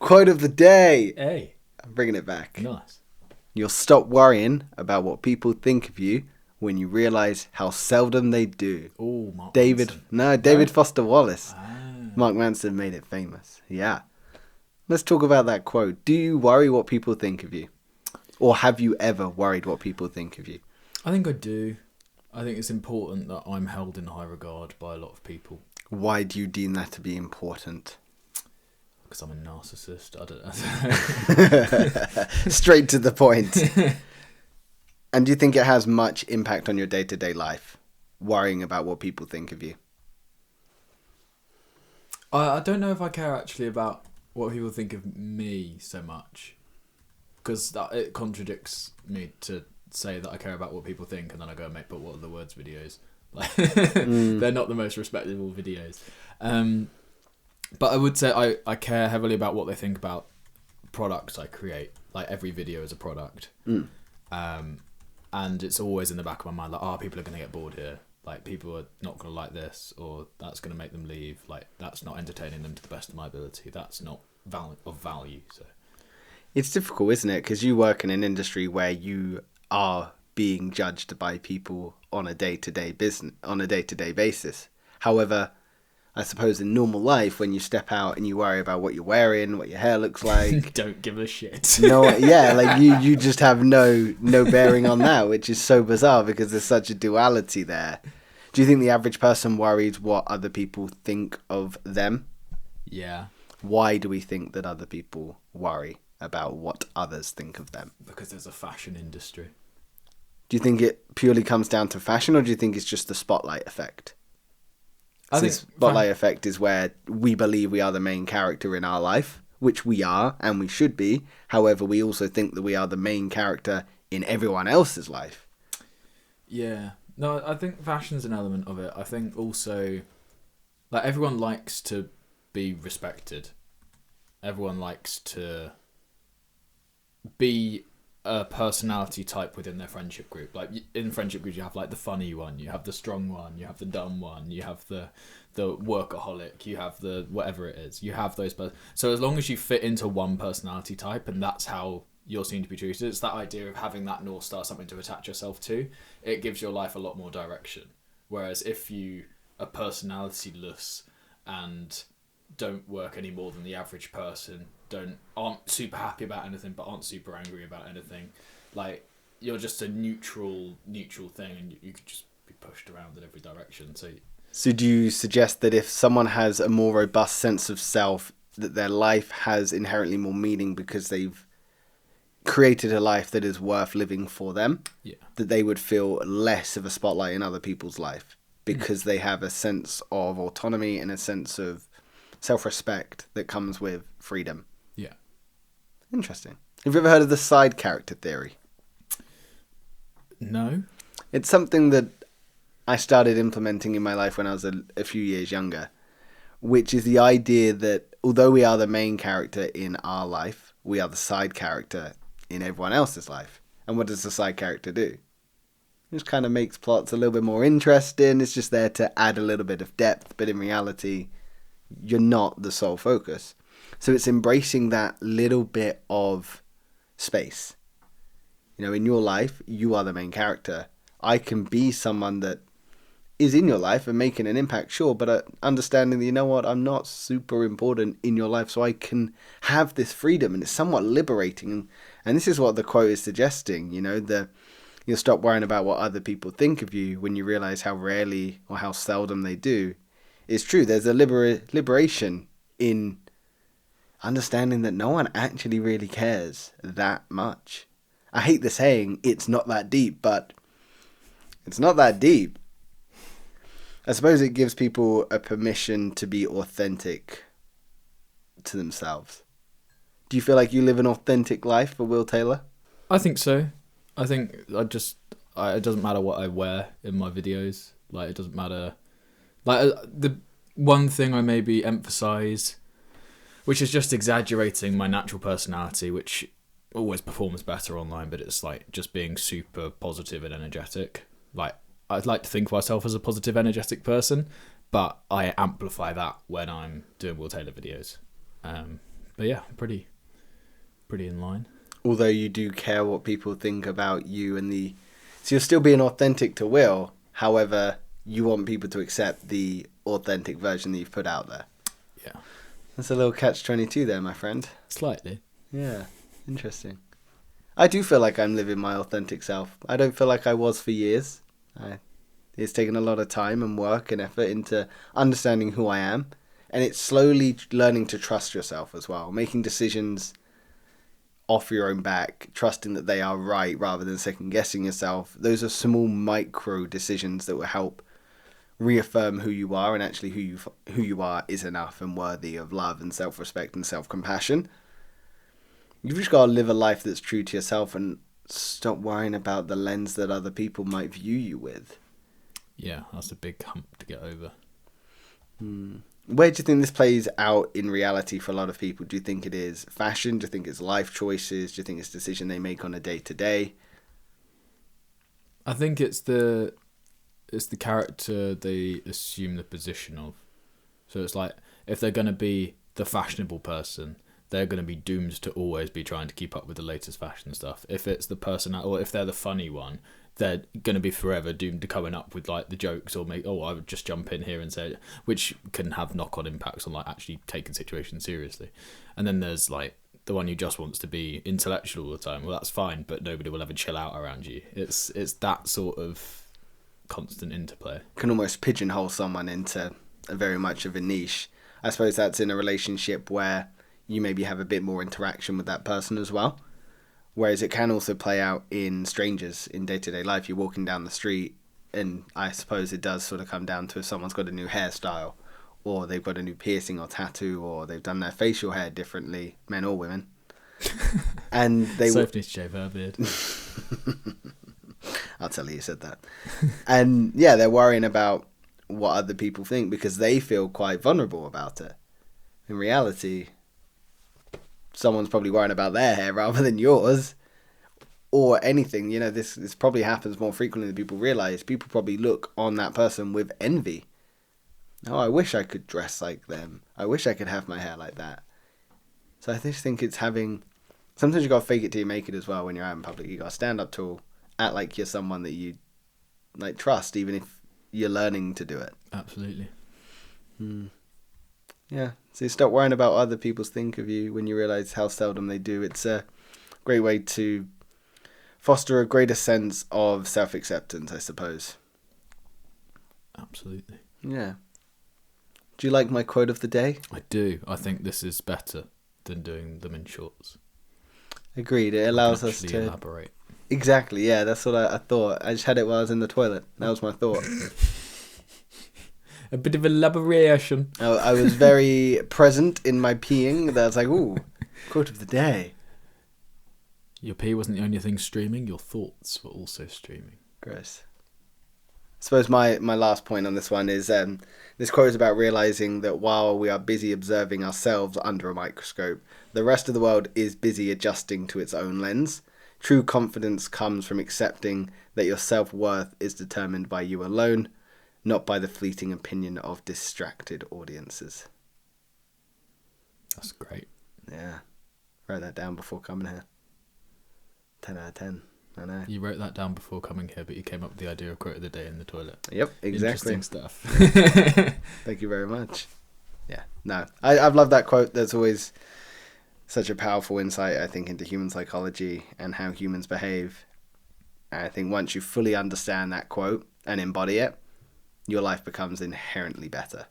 Quote of the day. Hey. I'm bringing it back. Nice. You'll stop worrying about what people think of you when you realise how seldom they do. Oh, Mark David Manson. Foster Wallace. Ah. Mark Manson made it famous. Yeah. Let's talk about that quote. Do you worry what people think of you? Or have you ever worried what people think of you? I think I do. I think it's important that I'm held in high regard by a lot of people. Why do you deem that to be important? Because I'm a narcissist. I don't know. Straight to the point. And do you think it has much impact on your day-to-day life, worrying about what people think of you? I don't know if I care actually about what people think of me so much. Because it contradicts me to say that I care about what people think and then I go and make But What Are the Words videos. Like, they're not the most respectable videos. But I would say I care heavily about what they think about products I create. Like, every video is a product. And it's always in the back of my mind, like, people are going to get bored here. Like, people are not going to like this, or that's going to make them leave. Like, that's not entertaining them to the best of my ability. That's not of value. So it's difficult, isn't it? Because you work in an industry where you are being judged by people on a day-to-day basis. However, I suppose in normal life, when you step out and you worry about what you're wearing, what your hair looks like, don't give a shit. Like you just have no bearing on that, which is so bizarre because there's such a duality there. Do you think the average person worries what other people think of them? Yeah. Why do we think that other people worry about what others think of them? Because there's a fashion industry. Do you think it purely comes down to fashion, or do you think it's just the spotlight effect? I think spotlight effect is where we believe we are the main character in our life, which we are and we should be. However, we also think that we are the main character in everyone else's life. Yeah. No, I think fashion's an element of it. I think also, like, everyone likes to be respected. Everyone likes to be a personality type within their friendship group. Like, in friendship groups, you have, like, the funny one, you have the strong one, you have the dumb one, you have the workaholic, you have the whatever it is. You have those. So as long as you fit into one personality type, and that's how you're seen to be treated, it's that idea of having that North Star, something to attach yourself to. It gives your life a lot more direction. Whereas if you are personality-less and don't work any more than the average person, aren't super happy about anything but aren't super angry about anything, like, you're just a neutral thing, and you could just be pushed around in every direction. So do you suggest that if someone has a more robust sense of self, that their life has inherently more meaning because they've created a life that is worth living for them? Yeah. That they would feel less of a spotlight in other people's life because they have a sense of autonomy and a sense of self-respect that comes with freedom. Yeah. Interesting. Have you ever heard of the side character theory? No. It's something that I started implementing in my life when I was a few years younger, which is the idea that although we are the main character in our life, we are the side character in everyone else's life. And what does the side character do? It just kind of makes plots a little bit more interesting. It's just there to add a little bit of depth, but in reality, you're not the sole focus. So it's embracing that little bit of space. You know, in your life, you are the main character. I can be someone that is in your life and making an impact, sure, but understanding that, you know what, I'm not super important in your life, so I can have this freedom, and it's somewhat liberating. And this is what the quote is suggesting, you know, you'll stop worrying about what other people think of you when you realize how rarely or how seldom they do. It's true, there's a liberation in understanding that no one actually really cares that much. I hate the saying, it's not that deep, but it's not that deep. I suppose it gives people a permission to be authentic to themselves. Do you feel like you live an authentic life for Will Taylor? I think so. I think it doesn't matter what I wear in my videos. Like, it doesn't matter. Like, the one thing I maybe emphasise, which is just exaggerating my natural personality, which always performs better online, but it's like just being super positive and energetic. Like, I'd like to think of myself as a positive, energetic person, but I amplify that when I'm doing Will Taylor videos. But yeah, pretty in line. Although you do care what people think about you so you're still being authentic to Will. However, you want people to accept the authentic version that you've put out there. Yeah. That's a little catch-22 there, my friend. Slightly. Yeah, interesting. I do feel like I'm living my authentic self. I don't feel like I was for years. It's taken a lot of time and work and effort into understanding who I am. And it's slowly learning to trust yourself as well. Making decisions off your own back, trusting that they are right rather than second-guessing yourself. Those are small micro decisions that will help reaffirm who you are, and actually who you are is enough and worthy of love and self-respect and self-compassion. You've just got to live a life that's true to yourself and stop worrying about the lens that other people might view you with. Yeah, that's a big hump to get over. Where do you think this plays out in reality for a lot of people? Do you think it is fashion? Do you think it's life choices? Do you think it's a decision they make on a day-to-day? I think it's the character they assume the position of. So it's like, if they're going to be the fashionable person, they're going to be doomed to always be trying to keep up with the latest fashion stuff. If it's the person, or if they're the funny one, they're going to be forever doomed to coming up with like the jokes or I would just jump in here and say it, which can have knock-on impacts on like actually taking situations seriously. And then there's like the one who just wants to be intellectual all the time. Well, that's fine, but nobody will ever chill out around you. It's that sort of constant interplay. Can almost pigeonhole someone into a very much of a niche. I suppose that's in a relationship where you maybe have a bit more interaction with that person as well. Whereas it can also play out in strangers in day-to-day life. You're walking down the street, and I suppose it does sort of come down to if someone's got a new hairstyle, or they've got a new piercing or tattoo, or they've done their facial hair differently, men or women. And they Sophie needs to shave her beard. I'll tell you said that. And yeah, they're worrying about what other people think because they feel quite vulnerable about it. In reality, someone's probably worrying about their hair rather than yours or anything. You know, this probably happens more frequently than people realize. People probably look on that person with envy. Oh, I wish I could dress like them. I wish I could have my hair like that. So I just think it's having... Sometimes you got to fake it till you make it as well when you're out in public. You got to stand up tall, act like you're someone that you like trust, even if you're learning to do it. Absolutely. Yeah. So you stop worrying about what other people think of you when you realise how seldom they do. It's a great way to foster a greater sense of self-acceptance, I suppose. Absolutely. Yeah. Do you like my quote of the day? I do. I think this is better than doing them in shorts. Agreed. It allows us to elaborate. Exactly. Yeah, that's what I thought. I just had it while I was in the toilet. That was my thought. A bit of elaboration. I was very present in my peeing. That was like, ooh, quote of the day. Your pee wasn't the only thing streaming. Your thoughts were also streaming. Gross. I suppose my last point on this one is this quote is about realizing that while we are busy observing ourselves under a microscope, the rest of the world is busy adjusting to its own lens. True confidence comes from accepting that your self-worth is determined by you alone, not by the fleeting opinion of distracted audiences. That's great. Yeah. Write that down before coming here. 10 out of 10. I know. You wrote that down before coming here, but you came up with the idea of quote of the day in the toilet. Yep, exactly. Interesting stuff. Thank you very much. Yeah, no, I've loved that quote. There's always such a powerful insight, I think, into human psychology and how humans behave. And I think once you fully understand that quote and embody it, your life becomes inherently better.